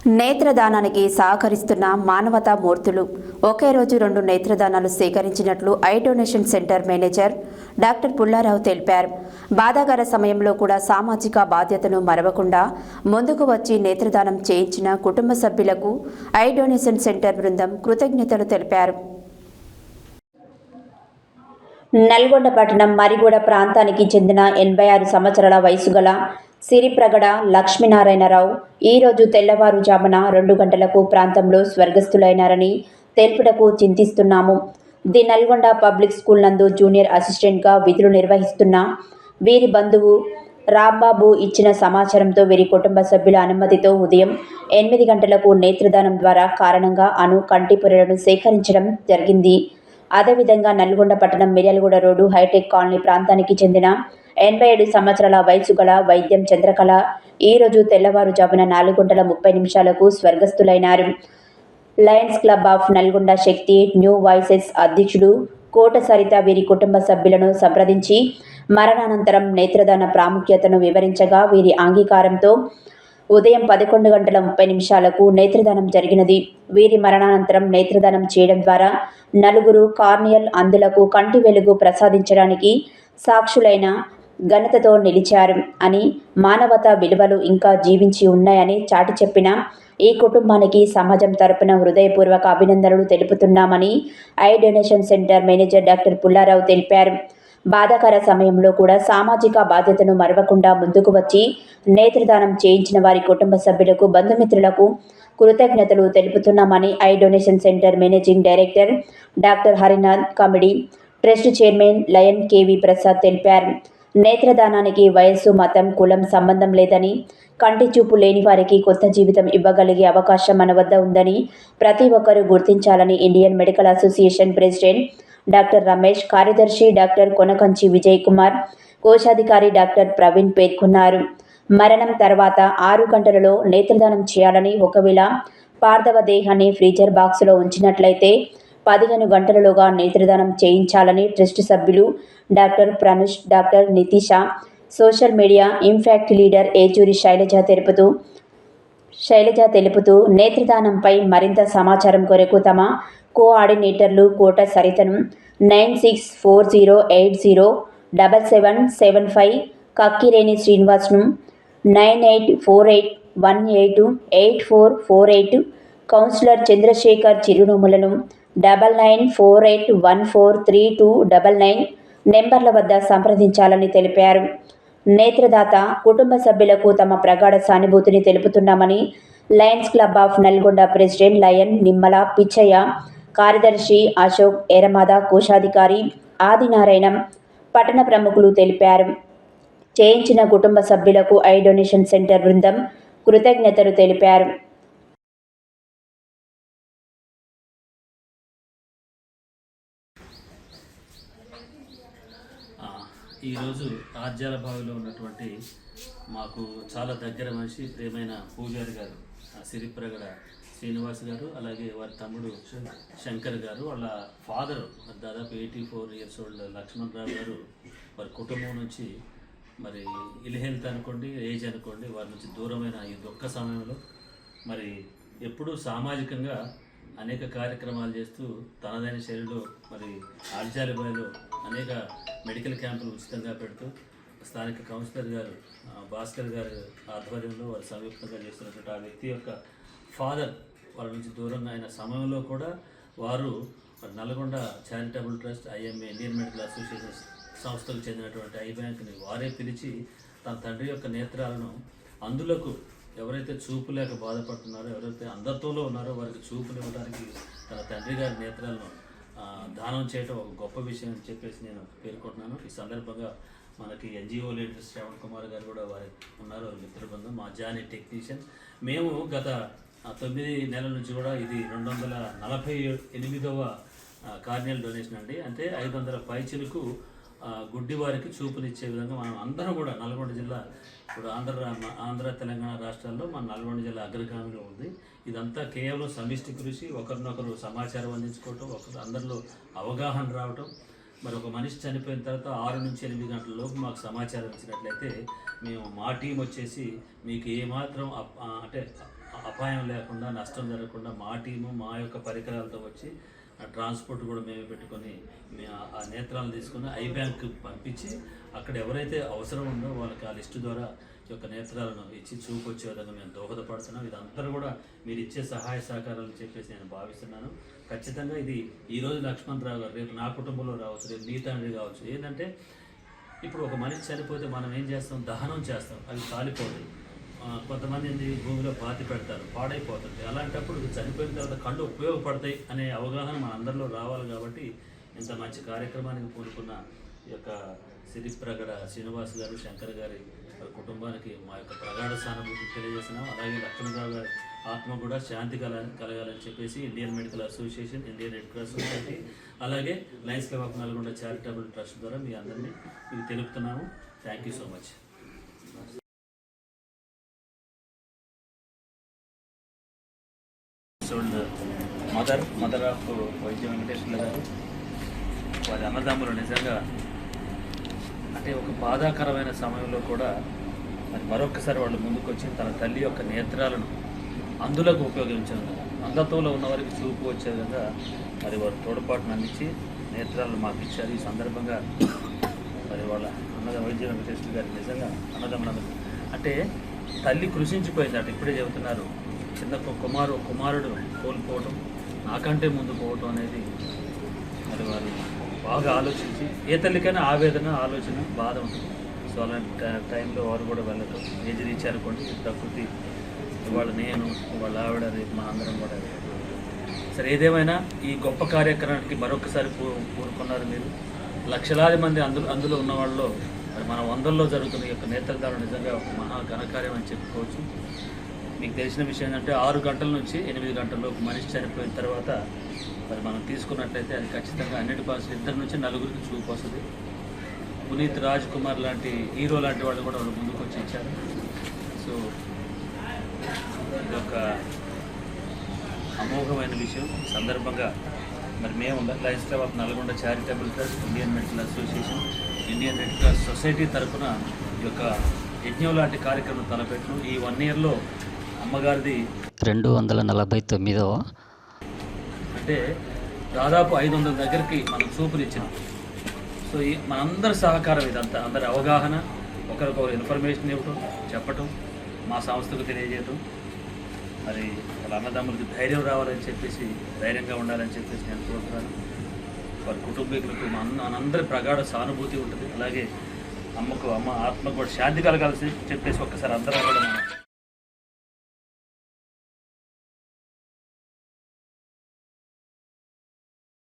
నేత్రదానానికి సహకరిస్తున్న మానవతా మూర్తులు ఒకే రోజు 2 నేత్రదానాలు సేకరించినట్లు eye donation centre manager doctor Pullarao తెలిపారు. బాధాకర సమయంలో కూడా సామాజిక బాధ్యతను మరవకుండా ముందుకు వచ్చి నేత్రదానం చేయించిన కుటుంబ సభ్యులకు ఐ డొనేషన్ సెంటర్ బృందం కృతజ్ఞతలు తెలిపారు. నల్గొండ పట్టణం మరిగూడ ప్రాంతానికి చెందిన 86 సంవత్సరాల వయసు గల సిరిప్రగడ లక్ష్మీనారాయణరావు ఈరోజు తెల్లవారుజామున 2 గంటలకు ప్రాంతంలో స్వర్గస్థులైనారని తెలుపుటకు చింతిస్తున్నాము. ది నల్గొండ పబ్లిక్ స్కూల్ నందు జూనియర్ అసిస్టెంట్గా విధులు నిర్వహిస్తున్న వీరి బంధువు రాంబాబు ఇచ్చిన సమాచారంతో వీరి కుటుంబ సభ్యుల అనుమతితో ఉదయం 8 గంటలకు నేత్రదానం ద్వారా కారణంగా కంటి పొరలను సేకరించడం జరిగింది. అదేవిధంగా నల్గొండ పట్టణం మిర్యాలగూడ రోడ్డు హైటెక్ కాలనీ ప్రాంతానికి చెందిన 87 సంవత్సరాల వయసు గల వైద్యం చంద్రకళ ఈరోజు తెల్లవారుజామున 4:30 స్వర్గస్థులైనారు. Lions club of Nalgonda Shakti new voices అధ్యక్షుడు కోట సరిత వీరి కుటుంబ సభ్యులను సంప్రదించి మరణానంతరం నేత్రదాన ప్రాముఖ్యతను వివరించగా వీరి అంగీకారంతో ఉదయం 11:30 నేత్రదానం జరిగినది. వీరి మరణానంతరం నేత్రదానం చేయడం ద్వారా 4 కార్నియల్ అంధులకు కంటి వెలుగు ప్రసాదించడానికి సాక్షులైన ఘనతతో నిలిచారు అని, మానవతా విలువలు ఇంకా జీవించి ఉన్నాయని చాటి చెప్పిన ఈ కుటుంబానికి సమాజం తరపున హృదయపూర్వక అభినందనలు తెలుపుతున్నామని eye donation centre manager doctor Pullarao తెలిపారు. బాధాకర సమయంలో కూడా సామాజిక బాధ్యతను మరవకుండా ముందుకు వచ్చి నేత్రదానం చేయించిన వారి కుటుంబ సభ్యులకు బంధుమిత్రులకు కృతజ్ఞతలు తెలుపుతున్నామని eye donation centre managing director doctor Harinath committee trust chairman lion KV Prasad తెలిపారు. నేత్రదానానికి వయస్సు, మతం, కులం సంబంధం లేదని, కంటి చూపు లేని వారికి కొత్త జీవితం ఇవ్వగలిగే అవకాశం మన వద్ద ఉందని ప్రతి ఒక్కరూ గుర్తించాలని Indian medical association president doctor Ramesh, కార్యదర్శి డాక్టర్ కొనకంచి విజయ్ కుమార్, కోశాధికారి డాక్టర్ ప్రవీణ్ పేర్కొన్నారు. మరణం తర్వాత 6 గంటలలో నేత్రదానం చేయాలని, ఒకవేళ పార్థవ దేహాన్ని ఫ్రీజర్ బాక్సులో ఉంచినట్లయితే 15 గంటలలోగా నేత్రదానం చేయించాలని ట్రస్ట్ సభ్యులు doctor Pranush, doctor Nitisha, social media impact leader Yechuri Sailaja తెలుపుతూ నేత్రదానంపై మరింత సమాచారం కొరకు తమ కోఆర్డినేటర్లు కోట సరితను 9640807775, కక్కిరేని శ్రీనివాస్ను 9848188448, కౌన్సిలర్ చంద్రశేఖర్ చిరునోములను 9948143299 నెంబర్ల వద్ద సంప్రదించాలని తెలిపారు. నేత్రదాత కుటుంబ సభ్యులకు తమ ప్రగాఢ సానుభూతిని తెలుపుతున్నామని lions club of Nalgonda president lion Nimmala Pichaiah, కార్యదర్శి అశోక్ ఎరమాద, కోశాధికారి ఆదినారాయణం, పట్టణ ప్రముఖులు తెలిపారు. చేయించిన కుటుంబ సభ్యులకు ఐ డొనేషన్ సెంటర్ బృందం కృతజ్ఞతలు తెలిపారు. ఈరోజు ఆర్జాల బావిలో ఉన్నటువంటి మాకు చాలా దగ్గర మనిషి, ప్రియమైన పూజారి గారు సిరిప్రగడ శ్రీనివాస్ గారు, అలాగే వారి తమ్ముడు శంకర్ గారు, వాళ్ళ ఫాదర్ దాదాపు 84 years old లక్ష్మణరావు గారు వారి కుటుంబం నుంచి మరి ఇల్ హెల్త్ అనుకోండి, ఏజ్ అనుకోండి, వారి నుంచి దూరమైన ఈ దుఃఖ సమయంలో మరి ఎప్పుడూ సామాజికంగా అనేక కార్యక్రమాలు చేస్తూ తనదైన శైలిలో మరి ఆర్జాలిబాయిలో అనేక మెడికల్ క్యాంపులు ఉచితంగా పెడుతూ స్థానిక కౌన్సిలర్ గారు భాస్కర్ గారు ఆధ్వర్యంలో వారు సంయుక్తంగా చేస్తున్నటువంటి ఆ వ్యక్తి యొక్క ఫాదర్ వాళ్ళ నుంచి దూరంగా అయిన సమయంలో కూడా వారు Nalgonda charitable trust, IMA, Indian medical association సంస్థకు చెందినటువంటి ఐ బ్యాంక్ని వారే పిలిచి తన తండ్రి యొక్క నేత్రాలను అందులకు ఎవరైతే చూపు లేక బాధపడుతున్నారో, ఎవరైతే అంధత్వంలో ఉన్నారో వారికి చూపులు ఇవ్వడానికి తన తండ్రి గారి నేత్రాలను దానం చేయడం ఒక గొప్ప విషయం అని చెప్పేసి నేను పేర్కొంటున్నాను. ఈ సందర్భంగా మనకి ఎన్జిఓ లీడర్ శ్రవణ్ కుమార్ గారు కూడా వారు ఉన్నారు, వారి మిత్ర బృందం, మా జానీ టెక్నీషియన్. మేము గత 9 నెలల నుంచి కూడా ఇది 248వ కార్నియల్ డొనేషన్ అండి. అంటే 500 పైచిలకు గుడ్డి వారికి చూపునిచ్చే విధంగా మనం అందరం కూడా నల్గొండ జిల్లా ఇప్పుడు ఆంధ్ర తెలంగాణ రాష్ట్రాల్లో మన నల్గొండ జిల్లా అగ్రగామిలో ఉంది. ఇదంతా కేవలం సమిష్టి కృషి, ఒకరినొకరు సమాచారం అందించుకోవటం, అందరిలో అవగాహన రావటం. మరి ఒక మనిషి చనిపోయిన తర్వాత 6 నుంచి 8 గంటలలోపు మాకు సమాచారం ఇచ్చినట్లయితే మేము మా టీం వచ్చేసి మీకు ఏమాత్రం అంటే అపాయం లేకుండా, నష్టం జరగకుండా మా టీము మా యొక్క పరికరాలతో వచ్చి ట్రాన్స్పోర్ట్ కూడా మేమే పెట్టుకొని ఆ నేత్రాలను తీసుకొని ఐ బ్యాంక్ పంపించి అక్కడ ఎవరైతే అవసరం ఉందో వాళ్ళకి ఆ లిస్టు ద్వారా ఈ యొక్క నేత్రాలను ఇచ్చి చూపు వచ్చే విధంగా మేము దోహదపడుతున్నాం. ఇదంతా కూడా మీరు ఇచ్చే సహాయ సహకారాలు చెప్పేసి నేను భావిస్తున్నాను. ఖచ్చితంగా ఇది ఈరోజు లక్ష్మణరావు గారు రేపు నా కుటుంబంలో రావచ్చు, రేపు మీ తండ్రి కావచ్చు. ఏంటంటే ఇప్పుడు ఒక మనిషి చనిపోతే మనం ఏం చేస్తాం, దహనం చేస్తాం, అవి కాలిపోతాయి. కొంతమంది భూమిలో పాతి పెడతారు, పాడైపోతుంది. అలాంటప్పుడు చనిపోయిన తర్వాత కళ్ళు ఉపయోగపడతాయి అనే అవగాహన మన అందరిలో రావాలి. కాబట్టి ఇంత మంచి కార్యక్రమానికి పూనుకున్న ఈ యొక్క సిరిప్రగడ శ్రీనివాస్ గారు, శంకర్ గారి కుటుంబానికి మా యొక్క ప్రగాఢ సానుభూతి తెలియజేస్తున్నాం. అలాగే లక్ష్మణరావు గారి ఆత్మ కూడా శాంతి కలగాలని చెప్పేసి Indian medical association, Indian red cross society, అలాగే lions club of Nalgonda charitable trust ద్వారా మీ అందరినీ మీకు తెలుపుతున్నాము. Thank you so much. Mother of Vaidya Venkateswarlu గారు, వారి అన్నదమ్ములు నిజంగా అంటే ఒక బాధాకరమైన సమయంలో కూడా మరి మరొకసారి వాళ్ళు ముందుకు వచ్చి తన తల్లి యొక్క నేత్రాలను అందులకు ఉపయోగించారు. అంధత్వంలో ఉన్న వారికి చూపు వచ్చే విధంగా మరి వారు తోడ్పాటును అందించి నేత్రాలను మాకు ఇచ్చారు. ఈ సందర్భంగా మరి వాళ్ళ వైద్య వెంకటేశ్వర గారి నిజంగా అన్నదమ్ములందరూ అంటే తల్లి కృషించిపోయింది అటు ఇప్పుడే చెబుతున్నారు. చిన్న కుమారుడు కోల్పోవటం, నాకంటే ముందు పోవటం అనేది మరి వారు బాగా ఆలోచించి, ఏ తల్లికైనా ఆవేదన, ఆలోచన, బాధ ఉంటుంది. సో అలాంటి టైంలో వారు కూడా వెళ్ళటం, ఏజ్ రీచ్ అనుకోండి, ప్రకృతి ఇవాళ నేను, వాళ్ళ ఆవిడ, రేపు మన అందరం కూడా. సరే ఏదేమైనా ఈ గొప్ప కార్యక్రమానికి మరొకసారి కోరుకున్నారు మీరు. లక్షలాది మంది అందులో ఉన్న వాళ్ళలో మరి మన 100ల్లో జరుగుతున్న ఈ యొక్క నేత్రదానం నిజంగా ఒక మహా ఘనకార్యం అని చెప్పుకోవచ్చు. మీకు తెలిసిన విషయం ఏంటంటే 6 గంటల నుంచి 8 గంటల్లో ఒక మనిషి చనిపోయిన తర్వాత మరి మనం తీసుకున్నట్లయితే అది ఖచ్చితంగా 2 నుంచి 4 చూపు వస్తుంది. పునీత్ రాజ్ కుమార్ లాంటి హీరో లాంటి వాళ్ళు కూడా వాళ్ళు ముందుకు వచ్చి ఇచ్చారు. సో ఇది ఒక అమోఘమైన విషయం. సందర్భంగా మరి మేము Lions club of Nalgonda charitable trust, Indian medical association, Indian red cross society తరఫున ఈ యొక్క యజ్ఞం లాంటి కార్యక్రమం తలపెట్టడం. ఈ 1 ఇయర్లో అమ్మగారిది 249వ అంటే దాదాపు 500 దగ్గరికి మనం చూపునిచ్చినాం. సో ఈ మనందరి సహకారం ఇదంతా, అందరి అవగాహన, ఒకరికొకరు ఇన్ఫర్మేషన్ ఇవ్వటం, చెప్పటం, మా సంస్థకు తెలియజేయటం, మరి వాళ్ళ అన్నదమ్ములకి ధైర్యం రావాలని చెప్పేసి, ధైర్యంగా ఉండాలని చెప్పేసి నేను కోరుతున్నాను. వారి కుటుంబీకులకు మనందరి ప్రగాఢ సానుభూతి ఉంటుంది. అలాగే అమ్మ ఆత్మకు కూడా శాంతి కలగాల్సి చెప్పేసి ఒక్కసారి అందరం కూడా